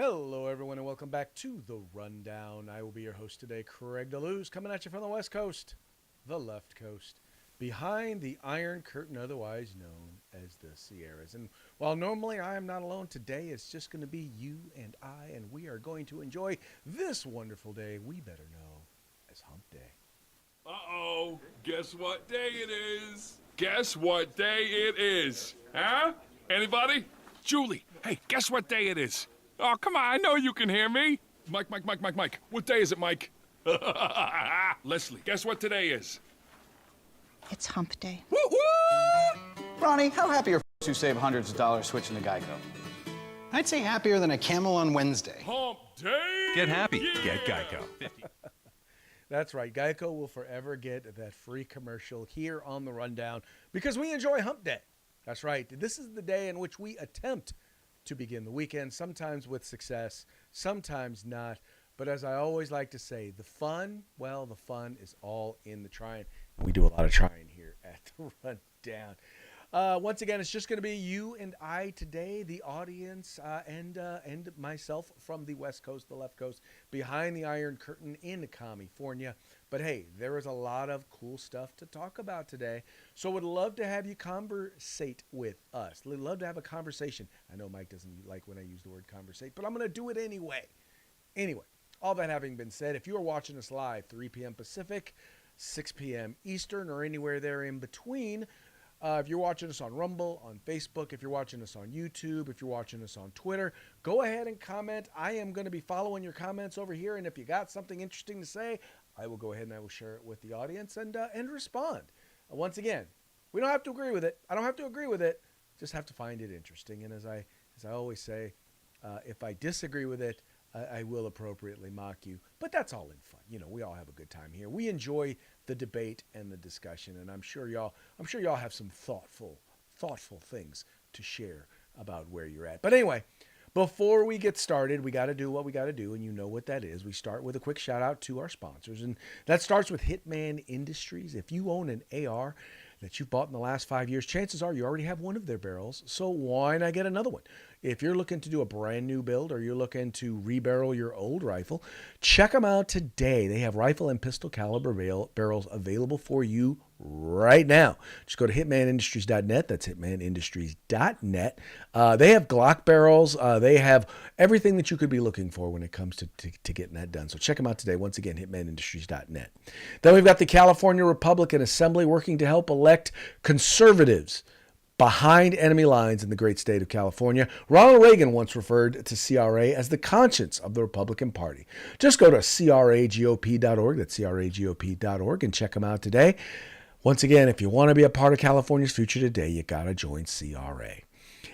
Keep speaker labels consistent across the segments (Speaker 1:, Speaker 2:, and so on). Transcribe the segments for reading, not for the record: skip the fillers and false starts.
Speaker 1: Hello, everyone, and welcome back to The Rundown. I will be your host today, Craig DeLuz, coming at you from the West Coast, the left coast, behind the Iron Curtain, otherwise known as the Sierras. And while normally I am not alone, today it's just going to be you and I, and we are going to enjoy this wonderful day we better know as Hump Day.
Speaker 2: Uh-oh, guess what day it is? Guess what day it is? Huh? Anybody? Julie, hey, guess what day it is? Oh, come on, I know you can hear me. Mike. What day is it, Mike? Leslie, guess what today is?
Speaker 3: It's Hump Day.
Speaker 2: Woo-hoo!
Speaker 4: Ronnie, how happy are who save hundreds of dollars switching to Geico?
Speaker 5: I'd say happier than a camel on Wednesday.
Speaker 2: Hump day!
Speaker 6: Get happy.
Speaker 2: Yeah!
Speaker 6: Get Geico.
Speaker 1: That's right. Geico will forever get that free commercial here on The Rundown because we enjoy Hump Day. That's right. This is the day in which we attempt to begin the weekend, sometimes with success, sometimes not. But as I always like to say, the fun is all in the trying. We do a lot of trying here at The Rundown. Once again, it's just going to be you and I today, the audience, and myself from the West Coast, the left coast, behind the Iron Curtain in California. But hey, there is a lot of cool stuff to talk about today. So would love to have you conversate with us. We'd love to have a conversation. I know Mike doesn't like when I use the word conversate, but I'm going to do it anyway. Anyway, all that having been said, if you are watching us live, 3 p.m. Pacific, 6 p.m. Eastern, or anywhere there in between, if you're watching us on Rumble, on Facebook, if you're watching us on YouTube, if you're watching us on Twitter, go ahead and comment. I am going to be following your comments over here, and if you got something interesting to say, I will go ahead and I will share it with the audience and respond. Once again, we don't have to agree with it. I don't have to agree with it. Just have to find it interesting. And as I always say, if I disagree with it, I will appropriately mock you. But that's all in fun. You know, we all have a good time here. We enjoy the debate and the discussion, and I'm sure y'all have some thoughtful things to share about where you're at. But anyway, before we get started, we got to do what we got to do, and you know what that is. We start with a quick shout out to our sponsors, and that starts with Hitman Industries. If you own an AR that you've bought in the last 5 years, chances are you already have one of their barrels, so why not get another one? If you're looking to do a brand new build or you're looking to rebarrel your old rifle, check them out today. They have rifle and pistol caliber barrels available for you right now. Just go to hitmanindustries.net. That's hitmanindustries.net. They have Glock barrels. They have everything that you could be looking for when it comes to getting that done. So check them out today. Once again, hitmanindustries.net. Then we've got the California Republican Assembly working to help elect conservatives behind enemy lines in the great state of California. Ronald Reagan once referred to CRA as the conscience of the Republican Party. Just go to cragop.org, that's cragop.org, and check them out today. Once again, if you want to be a part of California's future today, you got to join CRA.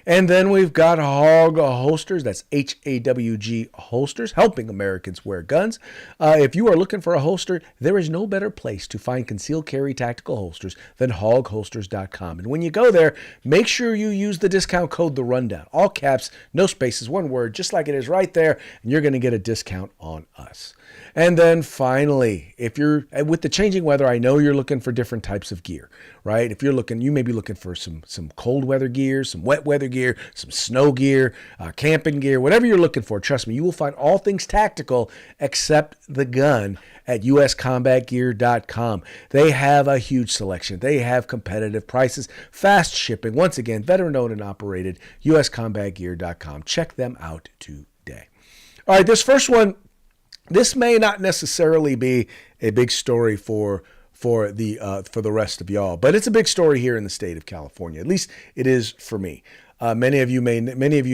Speaker 1: And then we've got Hog Holsters. That's HAWG Holsters, helping Americans wear guns. If you are looking for a holster, there is no better place to find concealed carry tactical holsters than hogholsters.com. And when you go there, make sure you use the discount code The Rundown. All caps, no spaces, one word, just like it is right there, and you're going to get a discount on us. And then finally, if you're with the changing weather, I know you're looking for different types of gear, right? If you're looking, you may be looking for some cold weather gear, some wet weather gear, some snow gear, camping gear, whatever you're looking for. Trust me, you will find all things tactical except the gun at uscombatgear.com. They have a huge selection. They have competitive prices, fast shipping. Once again, veteran-owned and operated, uscombatgear.com. Check them out today. All right, this first one, this may not necessarily be a big story for the rest of y'all, but it's a big story here in the state of California. At least it is for me. Many of you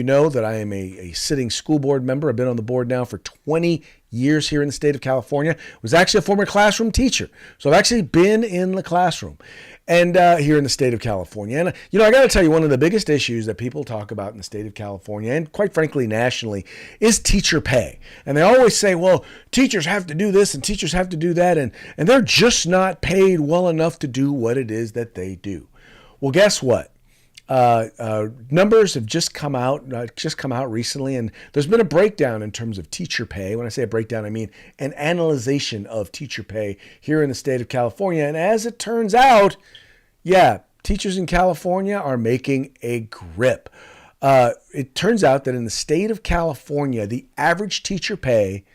Speaker 1: know that I am a sitting school board member. I've been on the board now for 20 years here in the state of California. Was actually a former classroom teacher, so I've actually been in the classroom, and here in the state of California. And I got to tell you, one of the biggest issues that people talk about in the state of California, and quite frankly nationally, is teacher pay. And they always say, well, teachers have to do this and teachers have to do that, and they're just not paid well enough to do what it is that they do. Well, guess what? Numbers have just come out recently, and there's been a breakdown in terms of teacher pay. When I say a breakdown, I mean an analyzation of teacher pay here in the state of California. And as it turns out, teachers in California are making a grip. It turns out that in the state of California, the average teacher pay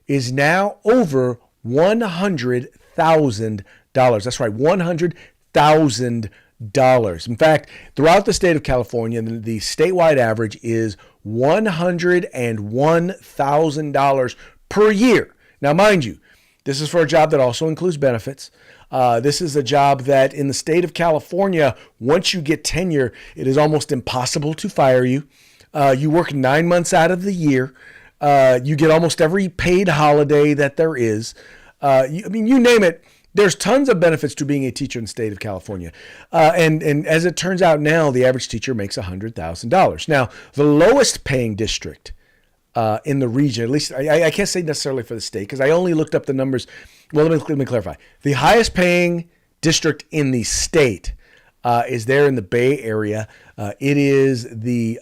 Speaker 1: is now over $100,000. That's right, $100,000. In fact, throughout the state of California, the statewide average is $101,000 per year. Now, mind you, this is for a job that also includes benefits. This is a job that in the state of California, once you get tenure, it is almost impossible to fire you. You work 9 months out of the year. You get almost every paid holiday that there is. You name it. There's tons of benefits to being a teacher in the state of California. And as it turns out now, the average teacher makes $100,000. Now, the lowest paying district in the region, at least I can't say necessarily for the state because I only looked up the numbers. Well, let me clarify. The highest paying district in the state is there in the Bay Area. It is the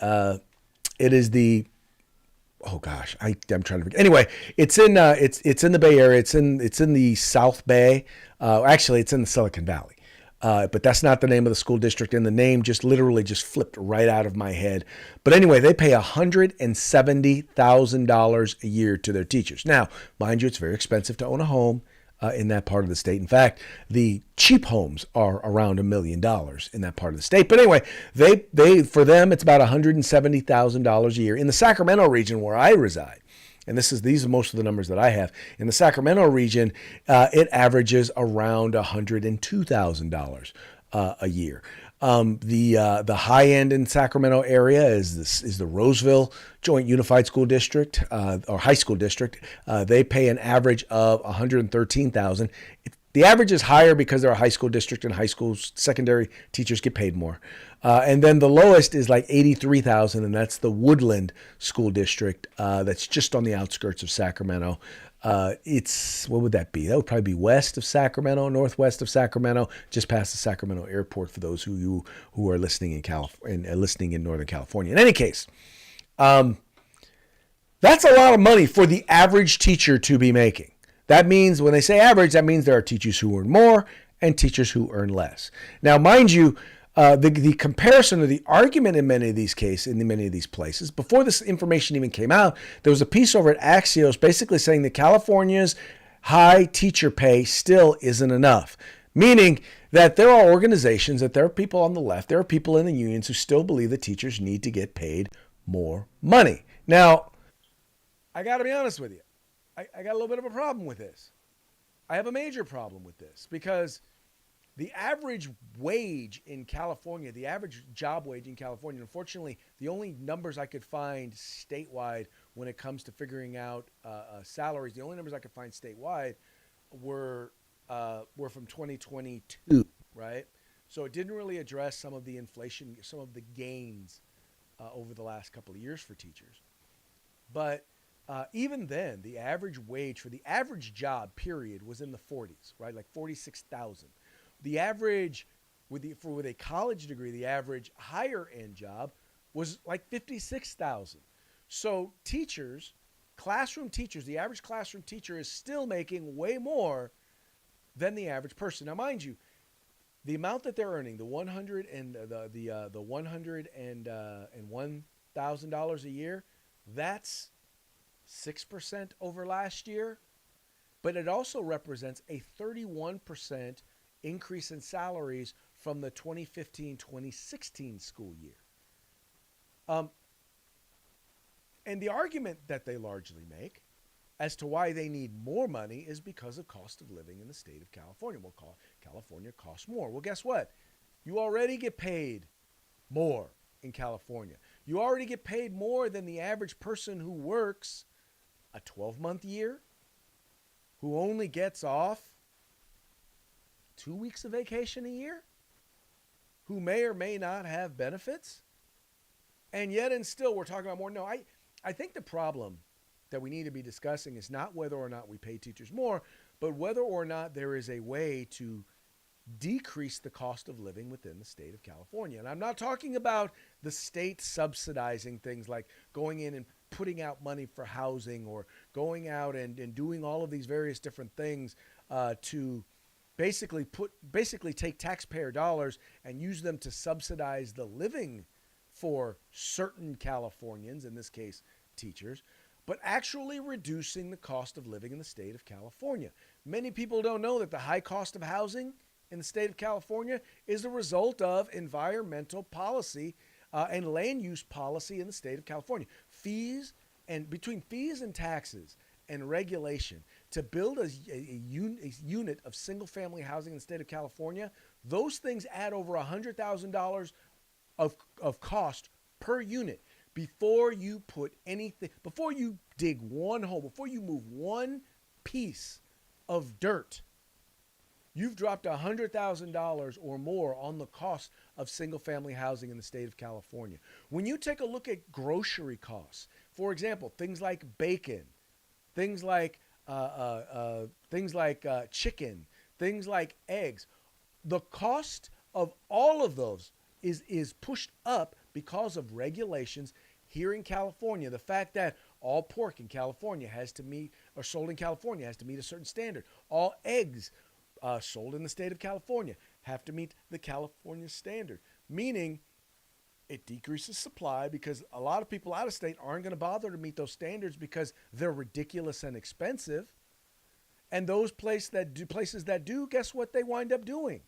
Speaker 1: oh gosh, I'm trying to forget. Anyway, it's in the Bay Area. It's in the South Bay. Actually, it's in the Silicon Valley. But that's not the name of the school district, and the name just literally just flipped right out of my head. But anyway, they pay $170,000 a year to their teachers. Now, mind you, it's very expensive to own a home in that part of the state. In fact, the cheap homes are around $1 million in that part of the state. But anyway, they for them, it's about $170,000 a year. In the Sacramento region where I reside, and these are most of the numbers that I have. In the Sacramento region, it averages around $102,000 a year. The high end in Sacramento area is the Roseville Joint Unified School District or High School District. They pay an average of $113,000. The average is higher because they're a high school district, and high school secondary teachers get paid more. And then the lowest is like $83,000, and that's the Woodland School District. That's just on the outskirts of Sacramento. What would that be? That would probably be west of Sacramento, northwest of Sacramento, just past the Sacramento airport for those who are listening in listening in Northern California. In any case, that's a lot of money for the average teacher to be making. That means when they say average, that means there are teachers who earn more and teachers who earn less. Now, mind you, the comparison or the argument in many of these cases, in many of these places, before this information even came out, there was a piece over at Axios basically saying that California's high teacher pay still isn't enough, meaning that there are organizations, that there are people on the left, there are people in the unions who still believe that teachers need to get paid more money. Now, I got to be honest with you. I got a little bit of a problem with this. I have a major problem with this because the average wage in California, the average job wage in California, unfortunately, the only numbers I could find statewide when it comes to figuring out salaries, the only numbers I could find statewide were from 2022, right? So it didn't really address some of the inflation, some of the gains over the last couple of years for teachers. But even then, the average wage for the average job, period, was in the 40s, right? Like 46,000. The average with a college degree, the average higher end job was like 56,000. So teachers, classroom teachers, the average classroom teacher is still making way more than the average person. Now, mind you, the amount that they're earning, the $100 and the $101,000 a year, that's 6% over last year, but it also represents a 31% increase in salaries from the 2015-2016 school year. And the argument that they largely make as to why they need more money is because of cost of living in the state of California. Well, California costs more. Well, guess what? You already get paid more in California. You already get paid more than the average person who works a 12-month year, who only gets off 2 weeks of vacation a year, who may or may not have benefits, and yet and still we're talking about more. No, I think the problem that we need to be discussing is not whether or not we pay teachers more, but whether or not there is a way to decrease the cost of living within the state of California. And I'm not talking about the state subsidizing things like going in and putting out money for housing or going out and doing all of these various different things to basically take taxpayer dollars and use them to subsidize the living for certain Californians, in this case, teachers, but actually reducing the cost of living in the state of California. Many people don't know that the high cost of housing in the state of California is a result of environmental policy and land use policy in the state of California. Between fees and taxes and regulation to build a unit of single-family housing in the state of California, those things add over $100,000 of cost per unit before you before you dig one hole, before you move one piece of dirt. You've dropped $100,000 or more on the cost of single-family housing in the state of California. When you take a look at grocery costs, for example, things like bacon, things like chicken, things like eggs, the cost of all of those is pushed up because of regulations here in California. The fact that all pork in California has to meet, or sold in California has to meet a certain standard. All eggs sold in the state of California have to meet the California standard, meaning it decreases supply because a lot of people out of state aren't going to bother to meet those standards because they're ridiculous and expensive. And those places that do, guess what they wind up doing?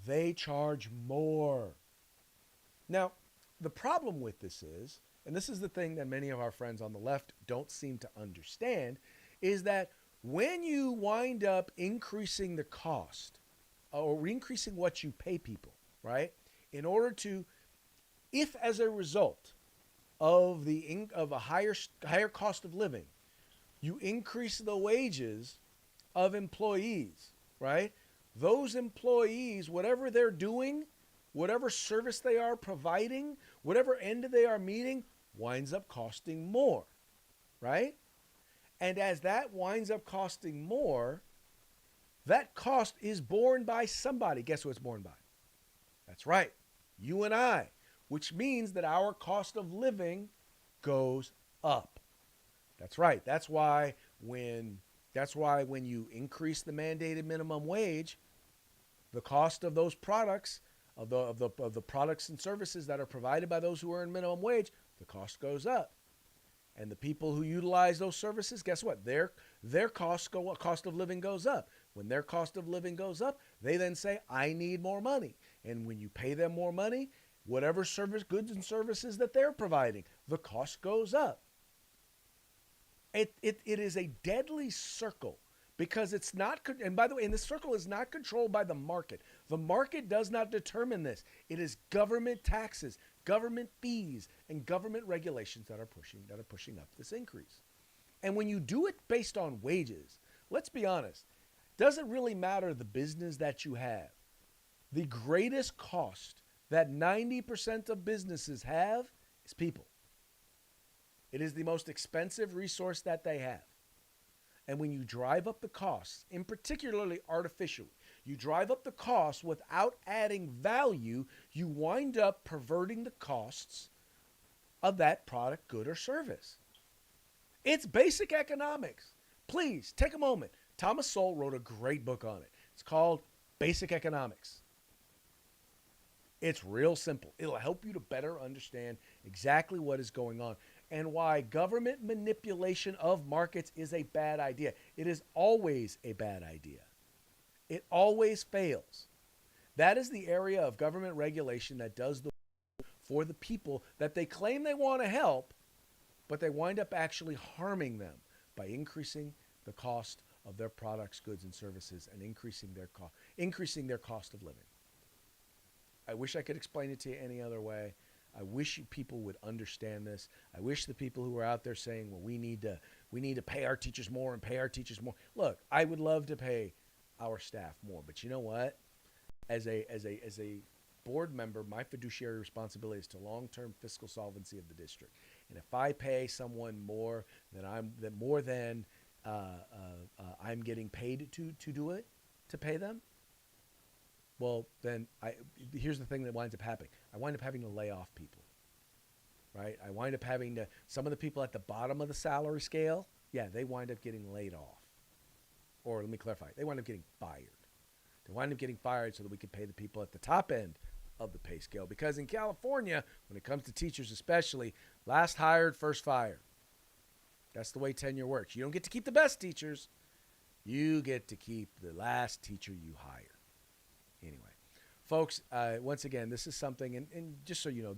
Speaker 1: They charge more. Now, the problem with this is, and this is the thing that many of our friends on the left don't seem to understand, is that when you wind up increasing the cost or increasing what you pay people, right, in order to, if as a result of a higher cost of living, you increase the wages of employees, right? Those employees, whatever they're doing, whatever service they are providing, whatever end they are meeting, winds up costing more, right? And as that winds up costing more, that cost is borne by somebody. Guess who it's borne by? That's right, you and I, which means that our cost of living goes up. That's right. That's why when you increase the mandated minimum wage, the cost of those products, of the products and services that are provided by those who earn minimum wage, the cost goes up. And the people who utilize those services, guess what? Their cost of living goes up. When their cost of living goes up, they then say, I need more money. And when you pay them more money, whatever goods and services that they're providing, the cost goes up. It is a deadly circle because it's not, and by the way, and this circle is not controlled by the market. The market does not determine this. It is government taxes, government fees, and government regulations that are pushing up this increase. And when you do it based on wages, let's be honest, doesn't really matter the business that you have. The greatest cost that 90% of businesses have is people. It is the most expensive resource that they have. And when you drive up the costs, in particularly artificially, you drive up the costs without adding value, you wind up perverting the costs of that product, good, or service. It's basic economics. Please take a moment. Thomas Sowell wrote a great book on it. It's called Basic Economics. It's real simple. It'll help you to better understand exactly what is going on and why government manipulation of markets is a bad idea. It is always a bad idea. It always fails. That is the area of government regulation that does the work for the people that they claim they want to help, but they wind up actually harming them by increasing the cost of their products, goods, and services and increasing their cost of living. I wish I could explain it to you any other way. I wish people would understand this. I wish the people who are out there saying, well, we need to pay our teachers more and pay our teachers more. Look, I would love to pay our staff more, but you know what? As a board member, my fiduciary responsibility is to long-term fiscal solvency of the district. And if I pay someone more than I'm getting paid to do it, to pay them, well, then here's the thing that winds up happening. I wind up having to lay off people, right? I wind up having to, some of the people at the bottom of the salary scale, yeah, they wind up getting laid off. Or let me clarify, they wind up getting fired. They wind up getting fired so that we can pay the people at the top end of the pay scale. Because in California, when it comes to teachers especially, last hired, first fired. That's the way tenure works. You don't get to keep the best teachers. You get to keep the last teacher you hire. Anyway, folks, once again, this is something, and just so you know,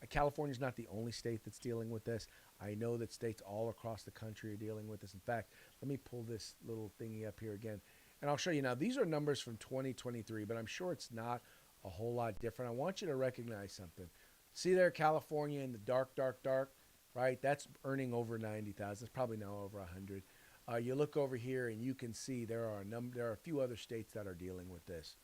Speaker 1: California is not the only state that's dealing with this. I know that states all across the country are dealing with this. In fact, let me pull this little thingy up here again, and I'll show you. Now, these are numbers from 2023, but I'm sure it's not a whole lot different. I want you to recognize something. See there, California in the dark, dark, dark, right? That's earning over 90,000. It's probably now over 100. You look over here, and you can see there are a few other states that are dealing with this.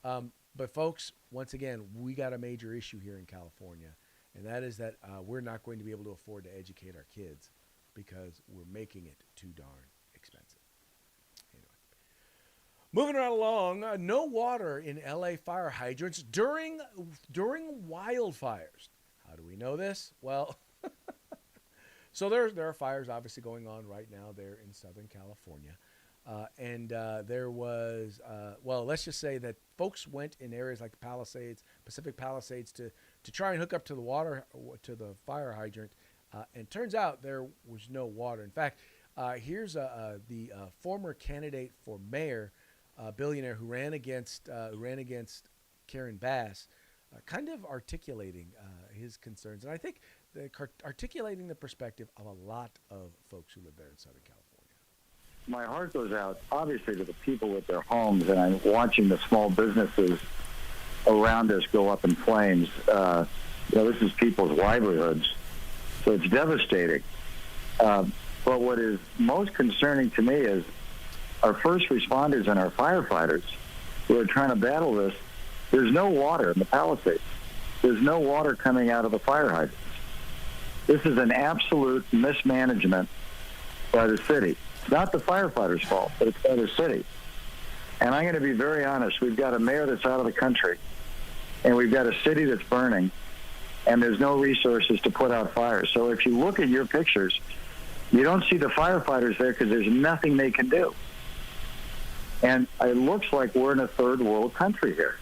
Speaker 1: But folks, once again, we got a major issue here in California, and that is that we're not going to be able to afford to educate our kids because we're making it too darn expensive. Anyway, moving right along, no water in LA fire hydrants during wildfires. How do we know this? Well, so there are fires obviously going on right now there in Southern California. And there was, let's just say that folks went in areas like the Palisades, Pacific Palisades, to try and hook up to the fire hydrant. And turns out there was no water. In fact, here's the former candidate for mayor, billionaire who ran against Karen Bass, kind of articulating his concerns. And I think articulating the perspective of a lot of folks who live there in Southern California.
Speaker 6: My heart goes out, obviously, to the people with their homes, and I'm watching the small businesses around us go up in flames. This is people's livelihoods, so it's devastating. But what is most concerning to me is our first responders and our firefighters who are trying to battle this. There's no water in the Palisades. There's no water coming out of the fire hydrants. This is an absolute mismanagement by the city. It's not the firefighters' fault, but it's by the city. And I'm going to be very honest. We've got a mayor that's out of the country, and we've got a city that's burning, and there's no resources to put out fires. So if you look at your pictures, you don't see the firefighters there because there's nothing they can do. And it looks like we're in a third world country here.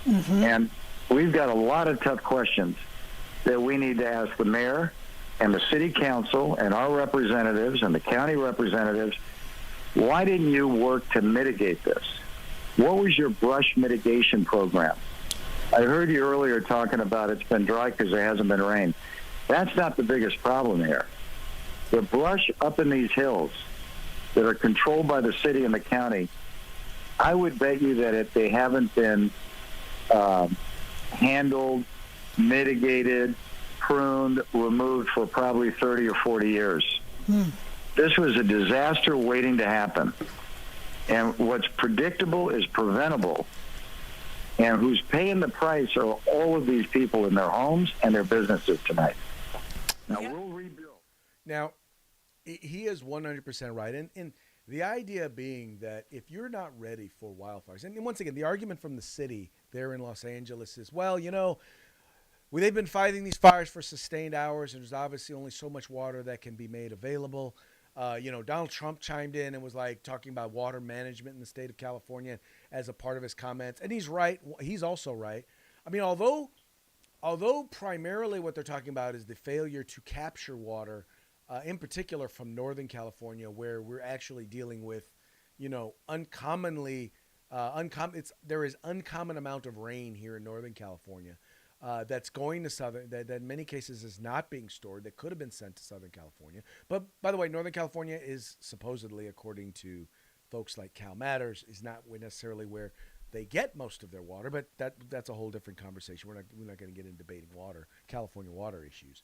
Speaker 6: Mm-hmm. And we've got a lot of tough questions that we need to ask the mayor and the city council and our representatives and the county representatives. Why didn't you work to mitigate this? What was your brush mitigation program? I heard you earlier talking about it's been dry because there hasn't been rain. That's not the biggest problem here. The brush up in these hills that are controlled by the city and the county, I would bet you that if they haven't been handled, mitigated, pruned, removed for probably 30 or 40 years. This was a disaster waiting to happen. And what's predictable is preventable. And who's paying the price are all of these people in their homes and their businesses tonight. Now, we'll rebuild.
Speaker 1: Now, he is 100% right. And the idea being that if you're not ready for wildfires, and once again, the argument from the city there in Los Angeles is, they've been fighting these fires for sustained hours, and there's obviously only so much water that can be made available. Donald Trump chimed in and was talking about water management in the state of California as a part of his comments. And he's right. He's also right. I mean, although primarily what they're talking about is the failure to capture water, in particular from Northern California, where we're actually dealing with, there is uncommon amount of rain here in Northern California. That's going to Southern, that in many cases is not being stored, that could have been sent to Southern California. But by the way, Northern California is supposedly, according to folks like Cal Matters, is not necessarily where they get most of their water, but that's a whole different conversation. We're not going to get into debating California water issues.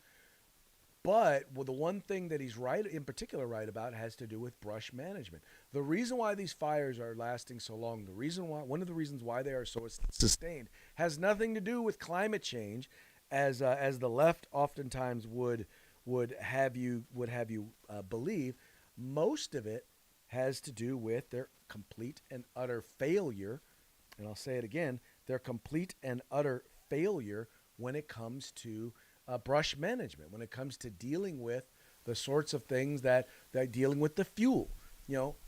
Speaker 1: But the one thing that he's in particular right about has to do with brush management. The reason why these fires are lasting so long, one of the reasons why they are so sustained, has nothing to do with climate change, as the left oftentimes would have you believe. Most of it has to do with their complete and utter failure, and I'll say it again, their complete and utter failure when it comes to brush management, when it comes to dealing with the sorts of things that dealing with the fuel.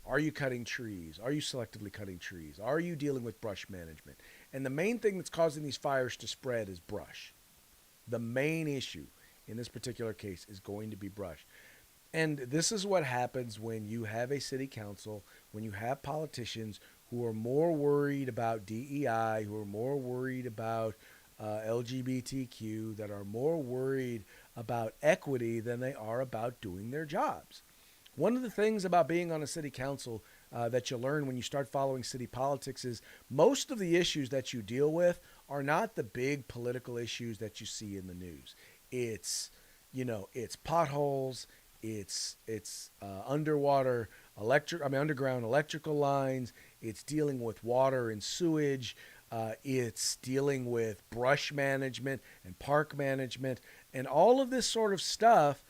Speaker 1: Are you cutting trees? Are you selectively cutting trees? Are you dealing with brush management? And the main thing that's causing these fires to spread is brush. The main issue in this particular case is going to be brush. And this is what happens when you have a city council, when you have politicians who are more worried about DEI, who are more worried about LGBTQ, that are more worried about equity than they are about doing their jobs. One of the things about being on a city council that you learn when you start following city politics is most of the issues that you deal with are not the big political issues that you see in the news. It's, it's potholes, it's underground electrical lines, it's dealing with water and sewage, it's dealing with brush management and park management and all of this sort of stuff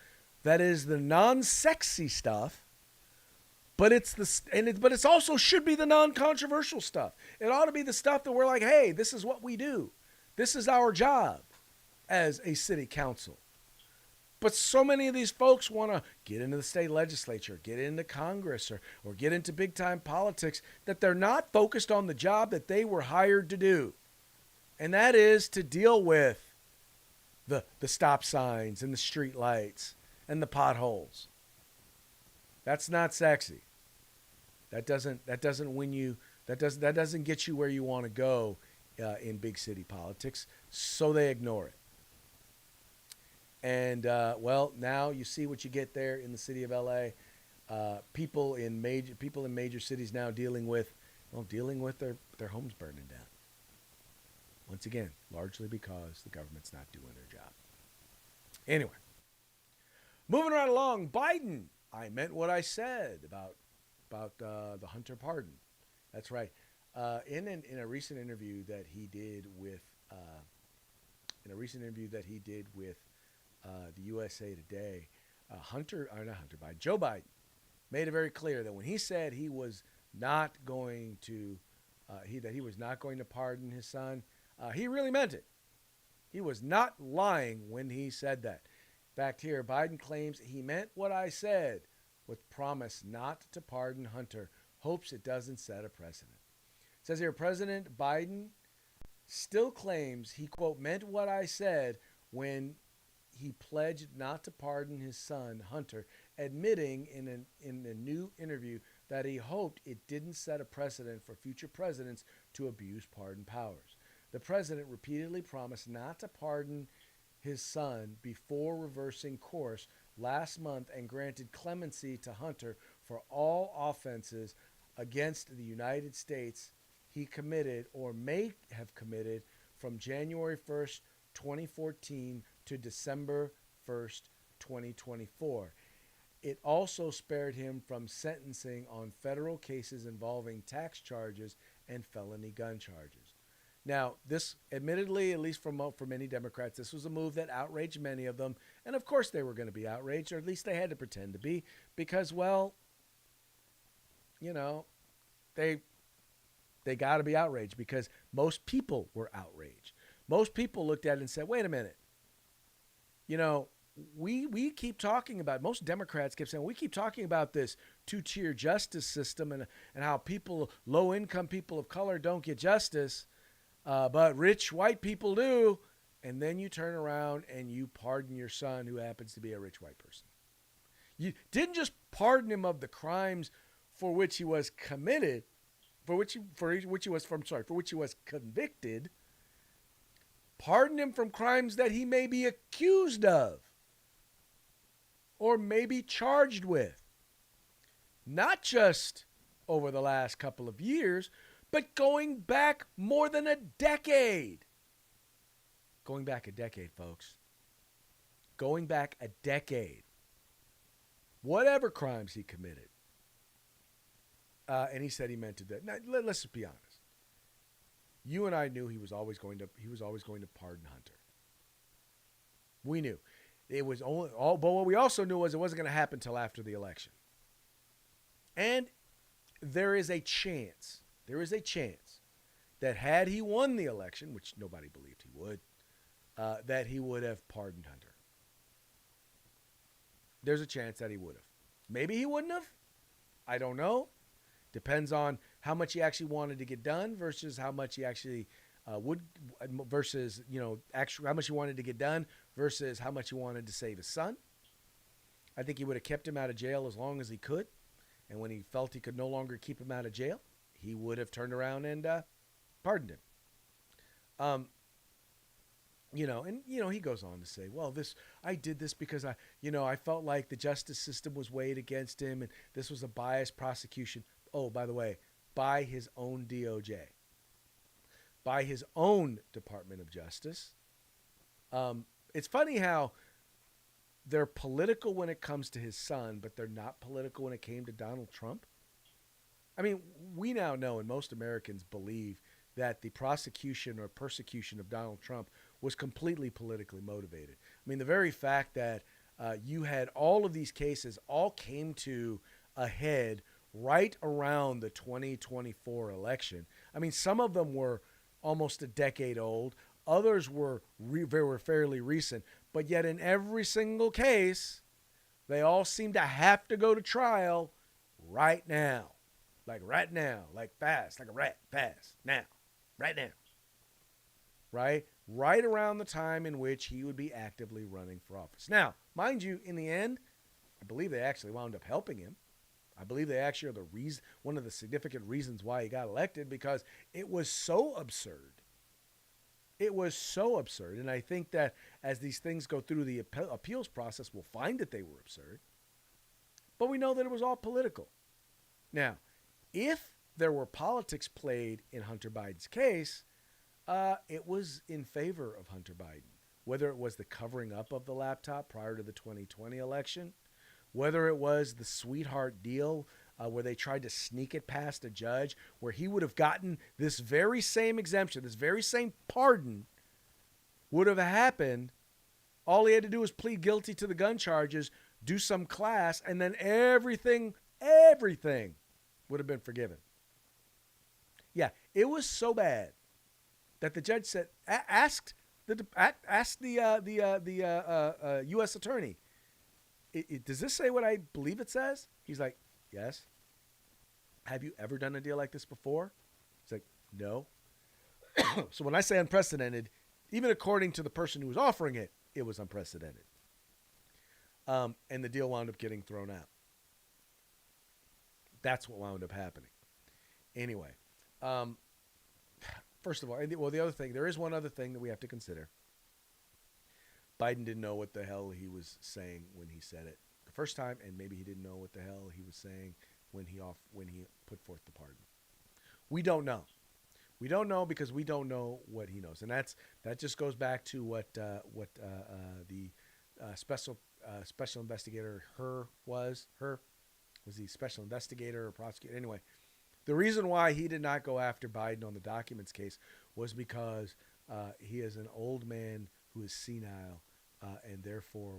Speaker 1: that is the non-sexy stuff, but it's also should be the non-controversial stuff. It ought to be the stuff that we're like, hey, this is what we do. This is our job as a city council. But so many of these folks want to get into the state legislature, get into Congress, or get into big-time politics that they're not focused on the job that they were hired to do. And that is to deal with the stop signs and the street lights and the potholes. That's not sexy. That doesn't win you. That doesn't get you where you want to go in big city politics. So they ignore it. And now you see what you get there in the city of LA. People in major cities now dealing with their homes burning down. Once again, largely because the government's not doing their job. Anyway, moving right along, Biden. I meant what I said about the Hunter pardon. That's right. In a recent interview that he did with the USA Today, Joe Biden made it very clear that when he said he was not going to pardon his son, he really meant it. He was not lying when he said that. In fact, here Biden claims he meant what I said with promise not to pardon Hunter, hopes it doesn't set a precedent. It says here, President Biden still claims he, quote, meant what I said when he pledged not to pardon his son, Hunter, admitting in a new interview that he hoped it didn't set a precedent for future presidents to abuse pardon powers. The president repeatedly promised not to pardon his son before reversing course last month and granted clemency to Hunter for all offenses against the United States he committed or may have committed from January 1st, 2014 to December 1st, 2024. It also spared him from sentencing on federal cases involving tax charges and felony gun charges. Now, this, admittedly, at least for many Democrats, this was a move that outraged many of them. And of course they were going to be outraged, or at least they had to pretend to be, because, well, they got to be outraged because most people were outraged. Most people looked at it and said, wait a minute. We keep talking about, most Democrats kept saying, we keep talking about this two-tier justice system and how low-income people of color don't get justice. But rich white people do, and then you turn around and you pardon your son who happens to be a rich white person. You didn't just pardon him of the crimes for which he was committed, for which he was convicted. Pardon him from crimes that he may be accused of or may be charged with. Not just over the last couple of years, but going back more than a decade. Going back a decade, folks. Going back a decade. Whatever crimes he committed. And he said he meant to do that. Now, let's just be honest. You and I knew he was always going to pardon Hunter. We knew. It was only but what we also knew was it wasn't going to happen until after the election. And there is a chance that had he won the election, which nobody believed he would, that he would have pardoned Hunter. There's a chance that he would have. Maybe he wouldn't have. I don't know. Depends on how much he actually wanted to get done versus how much he actually would versus actually how much he wanted to get done versus how much he wanted to save his son. I think he would have kept him out of jail as long as he could, and when he felt he could no longer keep him out of jail, he would have turned around and pardoned him. He goes on to say, well, I did this because I felt like the justice system was weighed against him, and this was a biased prosecution. Oh, by the way, by his own DOJ, by his own Department of Justice. It's funny how they're political when it comes to his son, but they're not political when it came to Donald Trump. I mean, we now know, and most Americans believe, that the prosecution or persecution of Donald Trump was completely politically motivated. I mean, the very fact that you had all of these cases all came to a head right around the 2024 election. I mean, some of them were almost a decade old. Others were fairly recent. But yet in every single case, they all seem to have to go to trial right now. Like right now. Like fast. Like a rat. Fast. Now. Right now. Right? Right around the time in which he would be actively running for office. Now, mind you, in the end, I believe they actually wound up helping him. I believe they actually are one of the significant reasons why he got elected, because it was so absurd. It was so absurd. And I think that as these things go through the appeals process, we'll find that they were absurd. But we know that it was all political. Now, if there were politics played in Hunter Biden's case, it was in favor of Hunter Biden. Whether it was the covering up of the laptop prior to the 2020 election, whether it was the sweetheart deal where they tried to sneak it past a judge, where he would have gotten this very same exemption, this very same pardon would have happened. All he had to do was plead guilty to the gun charges, do some class, and then everything would have been forgiven. Yeah, it was so bad that the judge said, asked the U.S. attorney, does this say what I believe it says? He's like, yes. Have you ever done a deal like this before? He's like, no. So when I say unprecedented, even according to the person who was offering it, it was unprecedented. And the deal wound up getting thrown out. That's what wound up happening. Anyway, first of all, the other thing, there is one other thing that we have to consider. Biden didn't know what the hell he was saying when he said it the first time, and maybe he didn't know what the hell he was saying when he put forth the pardon. We don't know. We don't know because we don't know what he knows, and that just goes back to what the special investigator was the special investigator or prosecutor. Anyway, the reason why he did not go after Biden on the documents case was because he is an old man who is senile, and therefore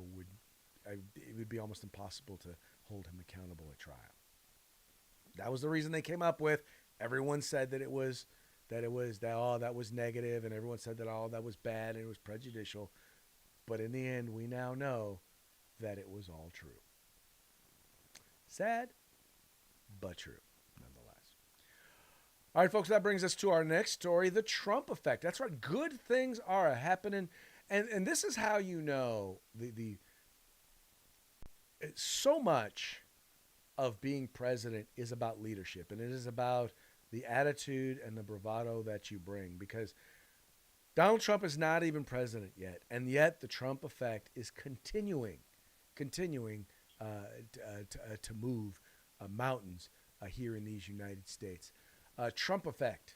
Speaker 1: it would be almost impossible to hold him accountable at trial. That was the reason they came up with. Everyone said that that was negative, and everyone said that that was bad and it was prejudicial. But in the end, we now know that it was all true. Sad, but true, nonetheless. All right, folks, that brings us to our next story, the Trump effect. That's right, good things are happening. And this is how you know so much of being president is about leadership, and it is about the attitude and the bravado that you bring, because Donald Trump is not even president yet, and yet the Trump effect is continuing to move mountains here in these United States. Trump effect.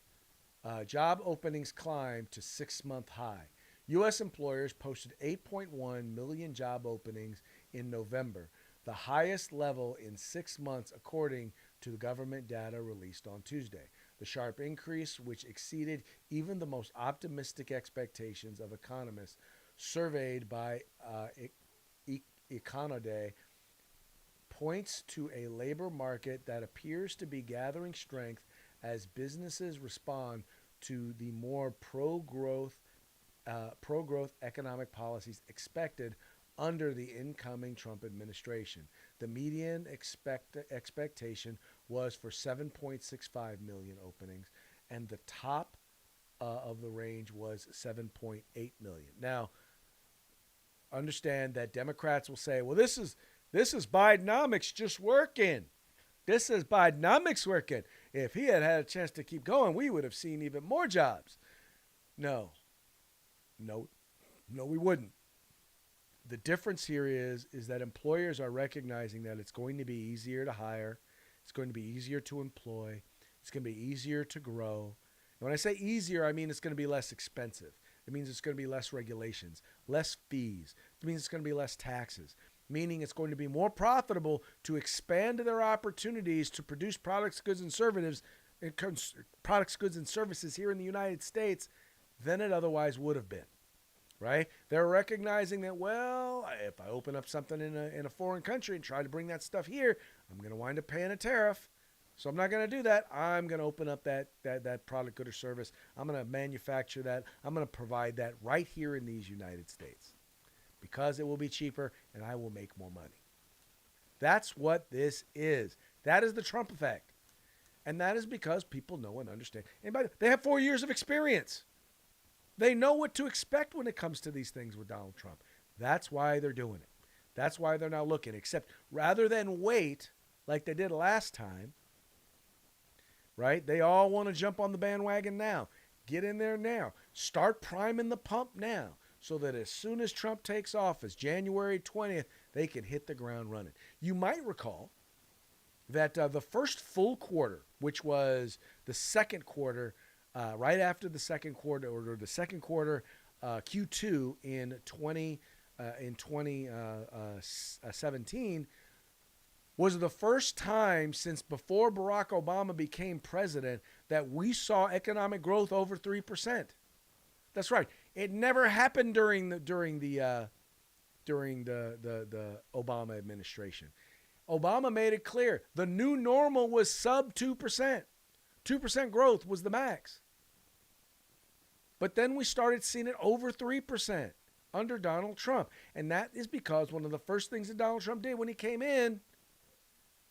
Speaker 1: Job openings climb to 6-month high. U.S. employers posted 8.1 million job openings in November, the highest level in 6 months, according to the government data released on Tuesday. The sharp increase, which exceeded even the most optimistic expectations of economists surveyed by Econoday, points to a labor market that appears to be gathering strength as businesses respond to the more pro-growth economic policies expected under the incoming Trump administration. The median expectation was for 7.65 million openings, and the top of the range was 7.8 million. Now, understand that Democrats will say, well, this is Bidenomics just working. This is Bidenomics working. If he had a chance to keep going, we would have seen even more jobs. No, we wouldn't. The difference here is that employers are recognizing that it's going to be easier to hire. It's going to be easier to employ. It's going to be easier to grow. And when I say easier, I mean it's going to be less expensive. It means it's going to be less regulations, less fees. It means it's going to be less taxes, meaning it's going to be more profitable to expand their opportunities to produce products, goods, and services here in the United States than it otherwise would have been. Right? They're recognizing that, well, if I open up something in a foreign country and try to bring that stuff here, I'm going to wind up paying a tariff. So I'm not going to do that. I'm going to open up that product, good, or service. I'm going to manufacture that. I'm going to provide that right here in these United States because it will be cheaper and I will make more money. That's what this is. That is the Trump effect. And that is because people know and understand. And they have 4 years of experience. They know what to expect when it comes to these things with Donald Trump. That's why they're doing it. That's why they're now looking. Except rather than wait like they did last time, right? They all want to jump on the bandwagon now. Get in there now. Start priming the pump now so that as soon as Trump takes office, January 20th, they can hit the ground running. You might recall that the first full quarter, which was the second quarter, right after the second quarter, or the second quarter, Q2 in 2017, was the first time since before Barack Obama became president that we saw economic growth over 3%. That's right. It never happened during the Obama administration. Obama made it clear the new normal was sub 2%. 2% growth was the max. But then we started seeing it over 3% under Donald Trump. And that is because one of the first things that Donald Trump did when he came in,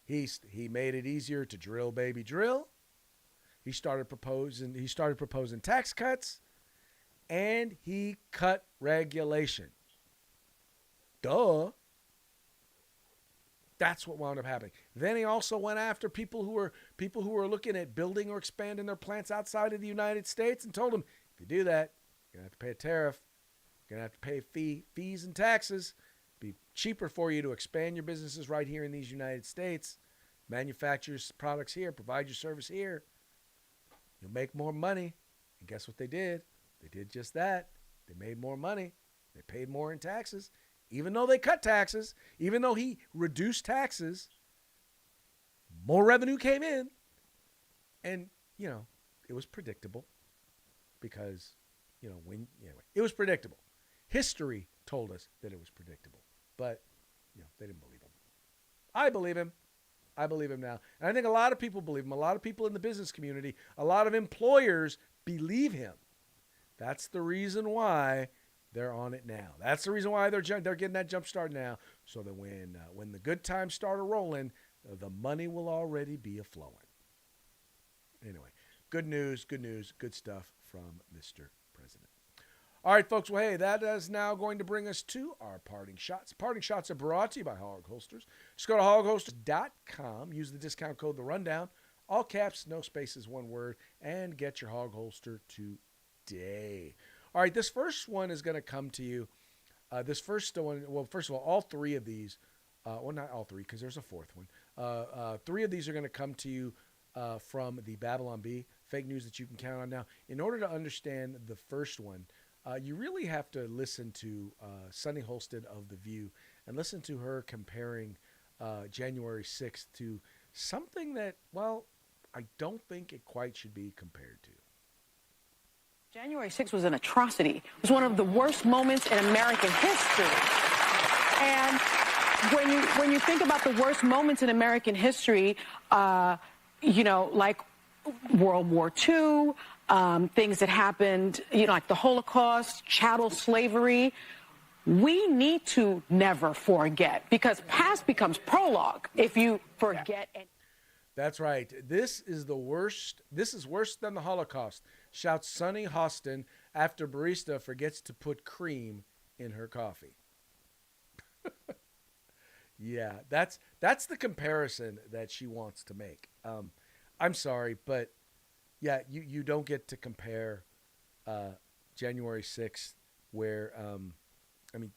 Speaker 1: he made it easier to drill, baby, drill. He started proposing tax cuts, and he cut regulation. Duh. That's what wound up happening. Then he also went after people who were looking at building or expanding their plants outside of the United States and told them, if you do that, you're going to have to pay a tariff. You're going to have to pay fees and taxes. It'll be cheaper for you to expand your businesses right here in these United States. Manufacture your products here. Provide your service here. You'll make more money. And guess what they did? They did just that. They made more money. They paid more in taxes. Even though they cut taxes, even though he reduced taxes, more revenue came in. And, it was predictable because, anyway, it was predictable. History told us that it was predictable, but, they didn't believe him. I believe him. I believe him now. And I think a lot of people believe him. A lot of people in the business community, a lot of employers believe him. That's the reason why they're on it now. That's the reason why they're getting that jump start now, so that when the good times start rolling, the money will already be a-flowing. Anyway, good news, good stuff from Mr. President. All right, folks. Well, hey, that is now going to bring us to our parting shots. Parting shots are brought to you by Hog Holsters. Just go to hogholsters.com. Use the discount code The Rundown, all caps, no spaces, one word, and get your Hog Holster today. All right, this first one is going to come to you. This first one, well, first of all three of these, well, not all three because there's a fourth one. Three of these are going to come to you from the Babylon Bee, fake news that you can count on. Now, in order to understand the first one, you really have to listen to Sunny Holstead of The View and listen to her comparing January 6th to something that, well, I don't think it quite should be compared to.
Speaker 7: January 6th was an atrocity. It was one of the worst moments in American history. And when you think about the worst moments in American history, like World War II, things that happened, like the Holocaust, chattel slavery, we need to never forget, because past becomes prologue if you forget.
Speaker 1: That's right. This is the worst. This is worse than the Holocaust, shouts Sonny Hostin after barista forgets to put cream in her coffee. Yeah, that's the comparison that she wants to make. I'm sorry, but yeah, you don't get to compare January 6th where, I mean,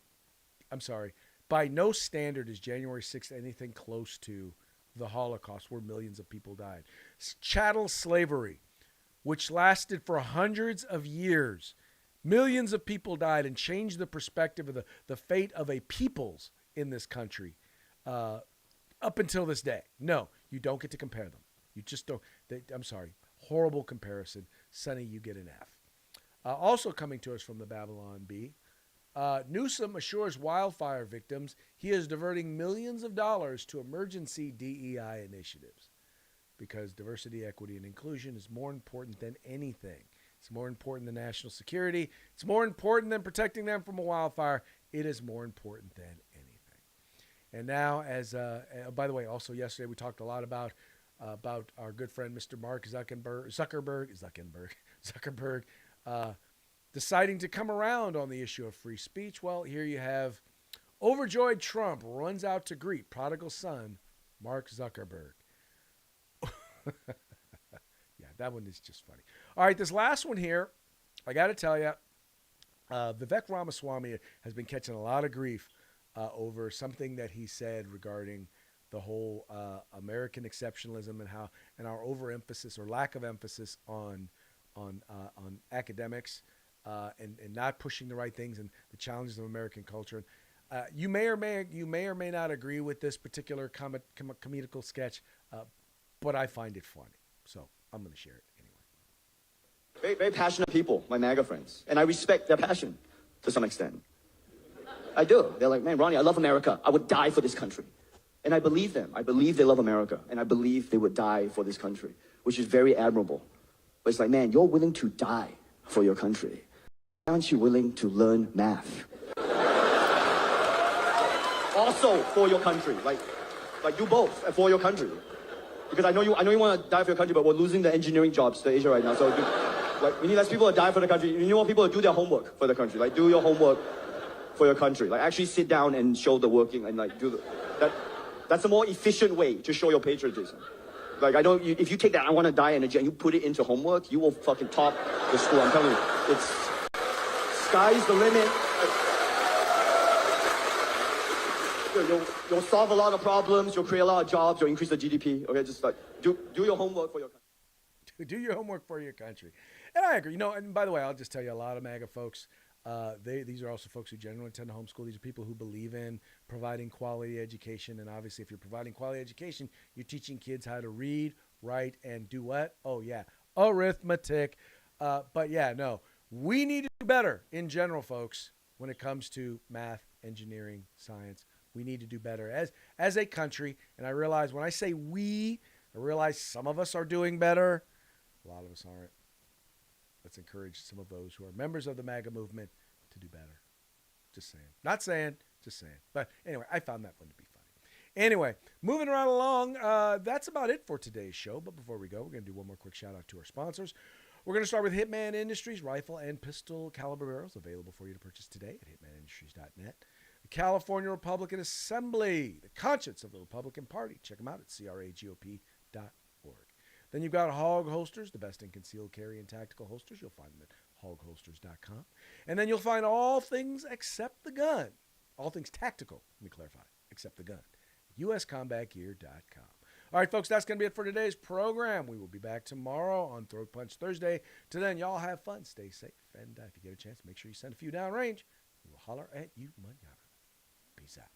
Speaker 1: I'm sorry. By no standard is January 6th anything close to the Holocaust where millions of people died. Chattel slavery, which lasted for hundreds of years. Millions of people died and changed the perspective of the fate of a peoples in this country up until this day. No, you don't get to compare them. You just don't. I'm sorry. Horrible comparison. Sonny, you get an F. Also coming to us from the Babylon Bee, Newsom assures wildfire victims he is diverting millions of dollars to emergency DEI initiatives because diversity, equity, and inclusion is more important than anything. It's more important than national security. It's more important than protecting them from a wildfire. It is more important than anything. And now, by the way, also yesterday we talked a lot about our good friend Mr. Mark Zuckerberg, deciding to come around on the issue of free speech. Well, here you have overjoyed Trump runs out to greet prodigal son Mark Zuckerberg. Yeah, that one is just funny. All right, this last one here, I got to tell you, Vivek Ramaswamy has been catching a lot of grief over something that he said regarding the whole American exceptionalism and our overemphasis or lack of emphasis on academics and not pushing the right things and the challenges of American culture. You may or may not agree with this particular comedical sketch, but I find it funny, so I'm going to share it anyway.
Speaker 8: Very, very passionate people, my MAGA friends, and I respect their passion to some extent. I do. They're like, man, Ronnie, I love America. I would die for this country. And I believe them. I believe they love America, and I believe they would die for this country, which is very admirable. But it's like, man, you're willing to die for your country. Aren't you willing to learn math? Also for your country, like do both for your country. Because I know you want to die for your country, but we're losing the engineering jobs to Asia right now. So we need less people to die for the country. You want people to do their homework for the country. Like do your homework for your country. Like actually sit down and show the working and like do that's a more efficient way to show your patriotism. Like if you take that I want to die energy and you put it into homework, you will fucking top the school. I'm telling you, it's sky's the limit. You'll solve a lot of problems. You'll create a lot of jobs. You'll increase the GDP. Okay, just like do your homework for your country.
Speaker 1: Do your homework for your country. And I agree. And by the way, I'll just tell you, a lot of MAGA folks, these are also folks who generally tend to homeschool. These are people who believe in providing quality education. And obviously, if you're providing quality education, you're teaching kids how to read, write, and do what? Oh, yeah, arithmetic. But yeah, no, we need to do better in general, folks, when it comes to math, engineering, science. We need to do better as a country. And I realize when I say we, I realize some of us are doing better. A lot of us aren't. Let's encourage some of those who are members of the MAGA movement to do better. Just saying. Not saying, just saying. But anyway, I found that one to be funny. Anyway, moving right along, that's about it for today's show. But before we go, we're going to do one more quick shout out to our sponsors. We're going to start with Hitman Industries, rifle and pistol caliber barrels available for you to purchase today at hitmanindustries.net. The California Republican Assembly, the conscience of the Republican Party. Check them out at cragop.org. Then you've got Hog Holsters, the best in concealed carry and tactical holsters. You'll find them at hogholsters.com. And then you'll find all things except the gun. All things tactical, let me clarify, except the gun. uscombatgear.com. All right, folks, that's going to be it for today's program. We will be back tomorrow on Throat Punch Thursday. Till then, y'all have fun, stay safe, and if you get a chance, make sure you send a few downrange. We will holler at you manana. Peace out.